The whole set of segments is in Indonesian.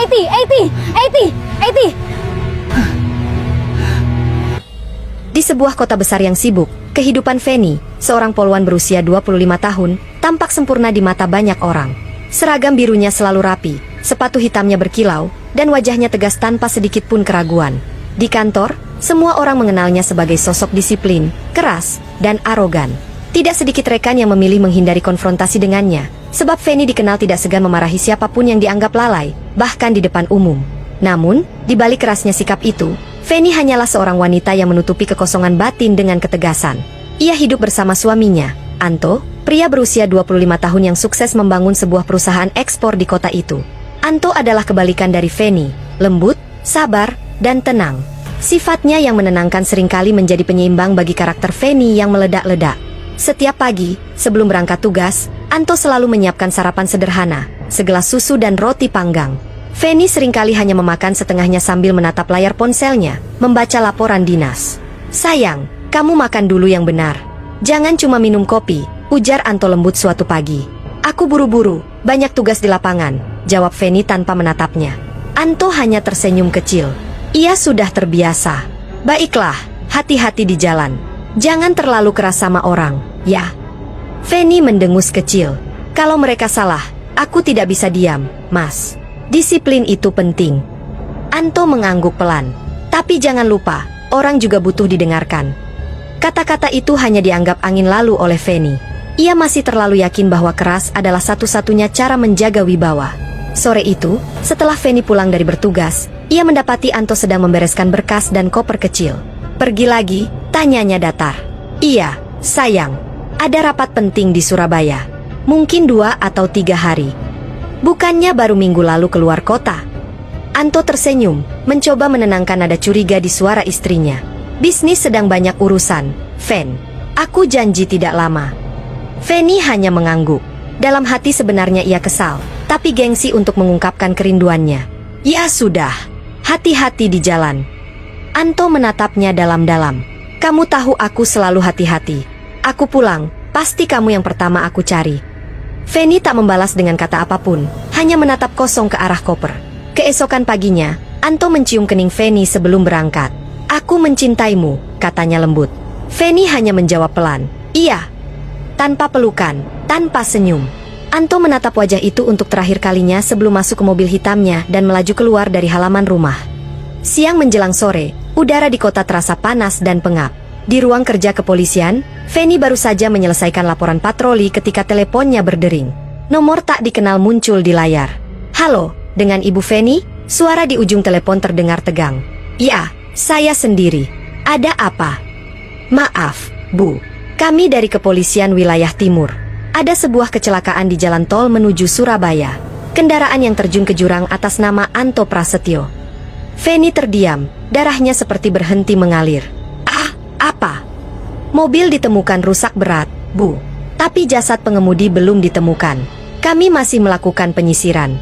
80. Di sebuah kota besar yang sibuk, kehidupan Fanny, seorang poluan berusia 25 tahun, tampak sempurna di mata banyak orang. Seragam birunya selalu rapi, sepatu hitamnya berkilau, dan wajahnya tegas tanpa sedikit pun keraguan. Di kantor, semua orang mengenalnya sebagai sosok disiplin, keras, dan arogan. Tidak sedikit rekan yang memilih menghindari konfrontasi dengannya, sebab Fanny dikenal tidak segan memarahi siapapun yang dianggap lalai, bahkan di depan umum. Namun, di balik kerasnya sikap itu, Fanny hanyalah seorang wanita yang menutupi kekosongan batin dengan ketegasan. Ia hidup bersama suaminya, Anto, pria berusia 25 tahun yang sukses membangun sebuah perusahaan ekspor di kota itu. Anto adalah kebalikan dari Fanny, lembut, sabar, dan tenang. Sifatnya yang menenangkan seringkali menjadi penyeimbang bagi karakter Fanny yang meledak-ledak. Setiap pagi, sebelum berangkat tugas, Anto selalu menyiapkan sarapan sederhana, segelas susu dan roti panggang. Fanny seringkali hanya memakan setengahnya sambil menatap layar ponselnya, membaca laporan dinas. "Sayang, kamu makan dulu yang benar. Jangan cuma minum kopi," ujar Anto lembut suatu pagi. "Aku buru-buru, banyak tugas di lapangan," jawab Fanny tanpa menatapnya. Anto hanya tersenyum kecil. Ia sudah terbiasa. "Baiklah, hati-hati di jalan. Jangan terlalu keras sama orang, ya." Fanny mendengus kecil. "Kalau mereka salah, aku tidak bisa diam, Mas. Disiplin itu penting." Anto mengangguk pelan. "Tapi jangan lupa, orang juga butuh didengarkan." Kata-kata itu hanya dianggap angin lalu oleh Fanny. Ia masih terlalu yakin bahwa keras adalah satu-satunya cara menjaga wibawa. Sore itu, setelah Fanny pulang dari bertugas, ia mendapati Anto sedang membereskan berkas dan koper kecil. "Pergi lagi?" tanyanya datar. "Iya, sayang. Ada rapat penting di Surabaya. Mungkin 2 atau 3 hari. Bukannya baru minggu lalu keluar kota?" Anto tersenyum, mencoba menenangkan nada curiga di suara istrinya. "Bisnis sedang banyak urusan, Fan. Aku janji tidak lama." Fanny hanya mengangguk. Dalam hati sebenarnya ia kesal, tapi gengsi untuk mengungkapkan kerinduannya. "Ya sudah, hati-hati di jalan." Anto menatapnya dalam-dalam. "Kamu tahu aku selalu hati-hati. Aku pulang, pasti kamu yang pertama aku cari." Fanny tak membalas dengan kata apapun, hanya menatap kosong ke arah koper. Keesokan paginya, Anto mencium kening Fanny sebelum berangkat. "Aku mencintaimu," katanya lembut. Fanny hanya menjawab pelan, "Iya." Tanpa pelukan, tanpa senyum. Anto menatap wajah itu untuk terakhir kalinya sebelum masuk ke mobil hitamnya dan melaju keluar dari halaman rumah. Siang menjelang sore, udara di kota terasa panas dan pengap. Di ruang kerja kepolisian, Fanny baru saja menyelesaikan laporan patroli ketika teleponnya berdering. Nomor tak dikenal muncul di layar. "Halo, dengan Ibu Fanny?" Suara di ujung telepon terdengar tegang. "Ya, saya sendiri. Ada apa?" "Maaf, Bu. Kami dari kepolisian wilayah timur. Ada sebuah kecelakaan di jalan tol menuju Surabaya. Kendaraan yang terjun ke jurang atas nama Anto Prasetyo." Fanny terdiam, darahnya seperti berhenti mengalir. "Apa?" "Mobil ditemukan rusak berat, Bu. Tapi jasad pengemudi belum ditemukan. Kami masih melakukan penyisiran."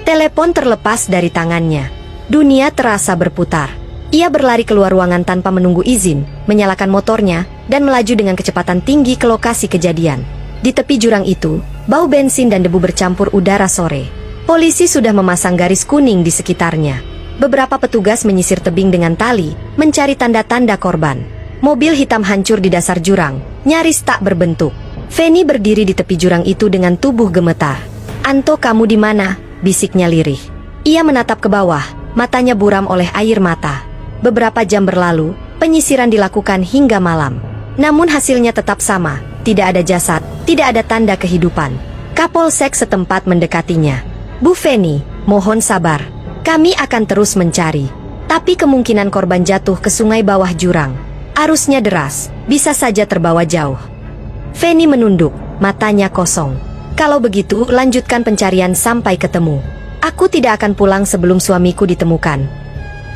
Telepon terlepas dari tangannya. Dunia terasa berputar. Ia berlari keluar ruangan tanpa menunggu izin, menyalakan motornya, dan melaju dengan kecepatan tinggi ke lokasi kejadian. Di tepi jurang itu, bau bensin dan debu bercampur udara sore. Polisi sudah memasang garis kuning di sekitarnya. Beberapa petugas menyisir tebing dengan tali, mencari tanda-tanda korban. Mobil hitam hancur di dasar jurang, nyaris tak berbentuk. Fanny berdiri di tepi jurang itu dengan tubuh gemetar. "Anto, kamu di mana?" bisiknya lirih. Ia menatap ke bawah, matanya buram oleh air mata. Beberapa jam berlalu, penyisiran dilakukan hingga malam. Namun hasilnya tetap sama, tidak ada jasad, tidak ada tanda kehidupan. Kapolsek setempat mendekatinya. "Bu Fanny, mohon sabar. Kami akan terus mencari. Tapi kemungkinan korban jatuh ke sungai bawah jurang. Arusnya deras, bisa saja terbawa jauh." Fanny menunduk, matanya kosong. "Kalau begitu, lanjutkan pencarian sampai ketemu. Aku tidak akan pulang sebelum suamiku ditemukan."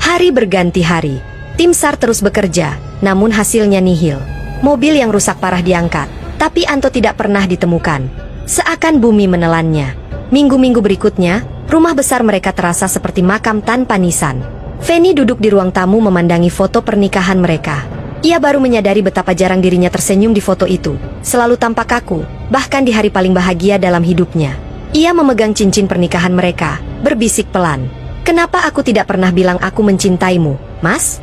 Hari berganti hari. Tim SAR terus bekerja, namun hasilnya nihil. Mobil yang rusak parah diangkat, tapi Anto tidak pernah ditemukan. Seakan bumi menelannya. Minggu-minggu berikutnya, rumah besar mereka terasa seperti makam tanpa nisan. Fanny duduk di ruang tamu memandangi foto pernikahan mereka. Ia baru menyadari betapa jarang dirinya tersenyum di foto itu, selalu tampak kaku, bahkan di hari paling bahagia dalam hidupnya. Ia memegang cincin pernikahan mereka, berbisik pelan. "Kenapa aku tidak pernah bilang aku mencintaimu, Mas?"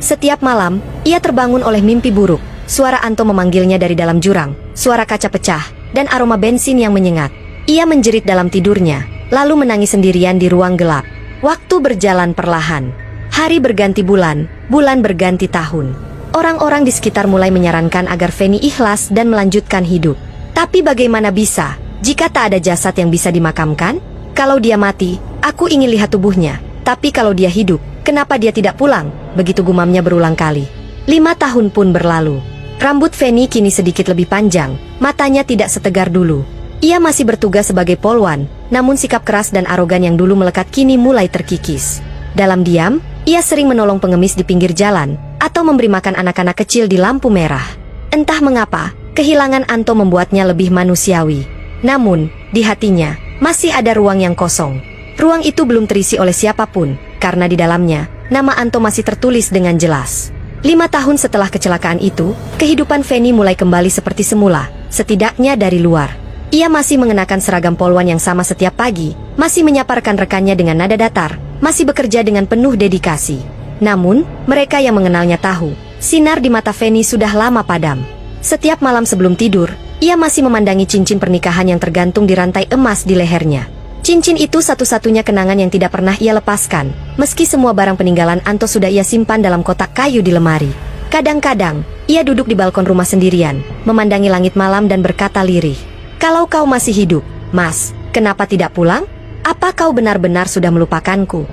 Setiap malam, ia terbangun oleh mimpi buruk. Suara Anto memanggilnya dari dalam jurang, suara kaca pecah, dan aroma bensin yang menyengat. Ia menjerit dalam tidurnya, lalu menangis sendirian di ruang gelap. Waktu berjalan perlahan. Hari berganti bulan, bulan berganti tahun. Orang-orang di sekitar mulai menyarankan agar Feni ikhlas dan melanjutkan hidup. Tapi bagaimana bisa, jika tak ada jasad yang bisa dimakamkan? Kalau dia mati, aku ingin lihat tubuhnya. Tapi kalau dia hidup, kenapa dia tidak pulang? Begitu gumamnya berulang kali. 5 tahun pun berlalu. Rambut Feni kini sedikit lebih panjang, matanya tidak setegar dulu. Ia masih bertugas sebagai polwan, namun sikap keras dan arogan yang dulu melekat kini mulai terkikis. Dalam diam, ia sering menolong pengemis di pinggir jalan, atau memberi makan anak-anak kecil di lampu merah. Entah mengapa, kehilangan Anto membuatnya lebih manusiawi. Namun, di hatinya, masih ada ruang yang kosong. Ruang itu belum terisi oleh siapapun, karena di dalamnya, nama Anto masih tertulis dengan jelas. 5 tahun setelah kecelakaan itu, kehidupan Feni mulai kembali seperti semula, setidaknya dari luar. Ia masih mengenakan seragam polwan yang sama setiap pagi, masih menyapa rekan-rekannya dengan nada datar, masih bekerja dengan penuh dedikasi. Namun, mereka yang mengenalnya tahu, sinar di mata Feni sudah lama padam. Setiap malam sebelum tidur, ia masih memandangi cincin pernikahan yang tergantung di rantai emas di lehernya. Cincin itu satu-satunya kenangan yang tidak pernah ia lepaskan, meski semua barang peninggalan Anto sudah ia simpan dalam kotak kayu di lemari. Kadang-kadang, ia duduk di balkon rumah sendirian, memandangi langit malam dan berkata lirih, "Kalau kau masih hidup, Mas, kenapa tidak pulang? Apa kau benar-benar sudah melupakanku?"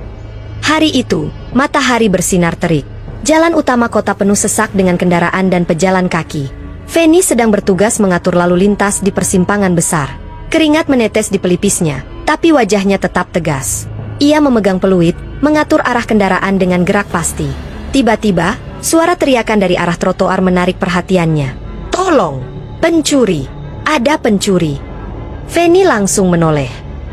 Hari itu, matahari bersinar terik. Jalan utama kota penuh sesak dengan kendaraan dan pejalan kaki. Feni sedang bertugas mengatur lalu lintas di persimpangan besar. Keringat menetes di pelipisnya, tapi wajahnya tetap tegas. Ia memegang peluit, mengatur arah kendaraan dengan gerak pasti. Tiba-tiba, suara teriakan dari arah trotoar menarik perhatiannya. "Tolong! Pencuri! Ada pencuri!" Feni langsung menoleh.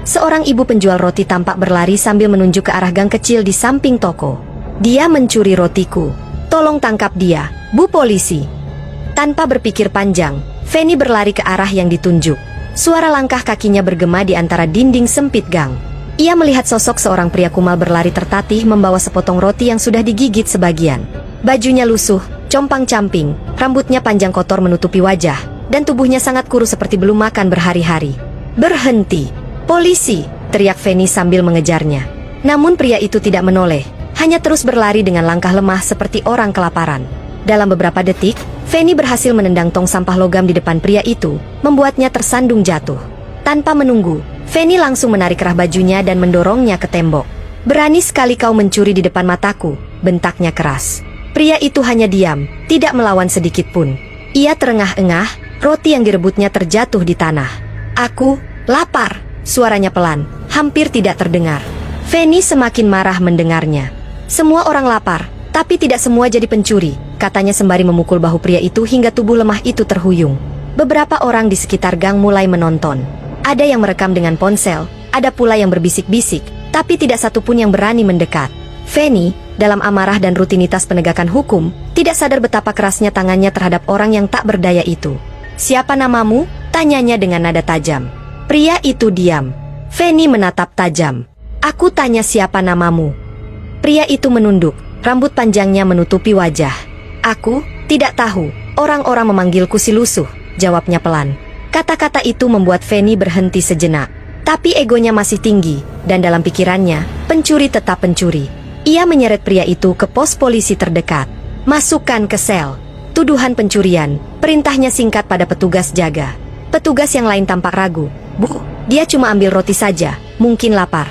Seorang ibu penjual roti tampak berlari sambil menunjuk ke arah gang kecil di samping toko. "Dia mencuri rotiku. Tolong tangkap dia, Bu Polisi!" Tanpa berpikir panjang, Feni berlari ke arah yang ditunjuk. Suara langkah kakinya bergema di antara dinding sempit gang. Ia melihat sosok seorang pria kumal berlari tertatih membawa sepotong roti yang sudah digigit sebagian. Bajunya lusuh, compang-camping, rambutnya panjang kotor menutupi wajah, dan tubuhnya sangat kurus seperti belum makan berhari-hari. "Berhenti! Polisi!" teriak Feni sambil mengejarnya. Namun pria itu tidak menoleh, hanya terus berlari dengan langkah lemah seperti orang kelaparan. Dalam beberapa detik, Feni berhasil menendang tong sampah logam di depan pria itu, membuatnya tersandung jatuh. Tanpa menunggu, Feni langsung menarik kerah bajunya dan mendorongnya ke tembok. "Berani sekali kau mencuri di depan mataku," bentaknya keras. Pria itu hanya diam, tidak melawan sedikit pun. Ia terengah-engah, roti yang direbutnya terjatuh di tanah. "Aku lapar," suaranya pelan, hampir tidak terdengar. Feni semakin marah mendengarnya. "Semua orang lapar, tapi tidak semua jadi pencuri," katanya sembari memukul bahu pria itu hingga tubuh lemah itu terhuyung. Beberapa orang di sekitar gang mulai menonton. Ada yang merekam dengan ponsel, ada pula yang berbisik-bisik, tapi tidak satupun yang berani mendekat. Feni, dalam amarah dan rutinitas penegakan hukum, tidak sadar betapa kerasnya tangannya terhadap orang yang tak berdaya itu. "Siapa namamu?" tanyanya dengan nada tajam. Pria itu diam. Feni menatap tajam. "Aku tanya siapa namamu." Pria itu menunduk, rambut panjangnya menutupi wajah. "Aku tidak tahu, orang-orang memanggilku si lusuh," jawabnya pelan. Kata-kata itu membuat Feni berhenti sejenak. Tapi egonya masih tinggi, dan dalam pikirannya, pencuri tetap pencuri. Ia menyeret pria itu ke pos polisi terdekat. "Masukkan ke sel." Tuduhan pencurian, perintahnya singkat pada petugas jaga. Petugas yang lain tampak ragu. "Bu, dia cuma ambil roti saja, mungkin lapar."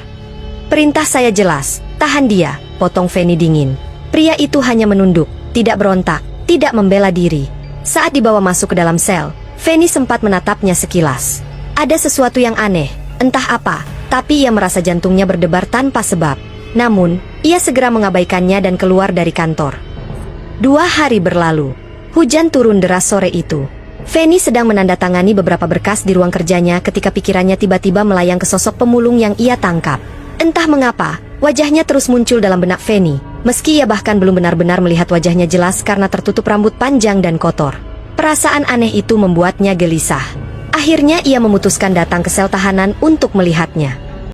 "Perintah saya jelas, tahan dia," potong Feni dingin. Pria itu hanya menunduk, tidak berontak, tidak membela diri. Saat dibawa masuk ke dalam sel, Feni sempat menatapnya sekilas. Ada sesuatu yang aneh, entah apa, tapi ia merasa jantungnya berdebar tanpa sebab. Namun, ia segera mengabaikannya dan keluar dari kantor. 2 hari berlalu. Hujan turun deras sore itu. Feni sedang menandatangani beberapa berkas di ruang kerjanya ketika pikirannya tiba-tiba melayang ke sosok pemulung yang ia tangkap. Entah mengapa, wajahnya terus muncul dalam benak Feni, meski ia bahkan belum benar-benar melihat wajahnya jelas karena tertutup rambut panjang dan kotor. Perasaan aneh itu membuatnya gelisah. Akhirnya ia memutuskan datang ke sel tahanan untuk melihatnya.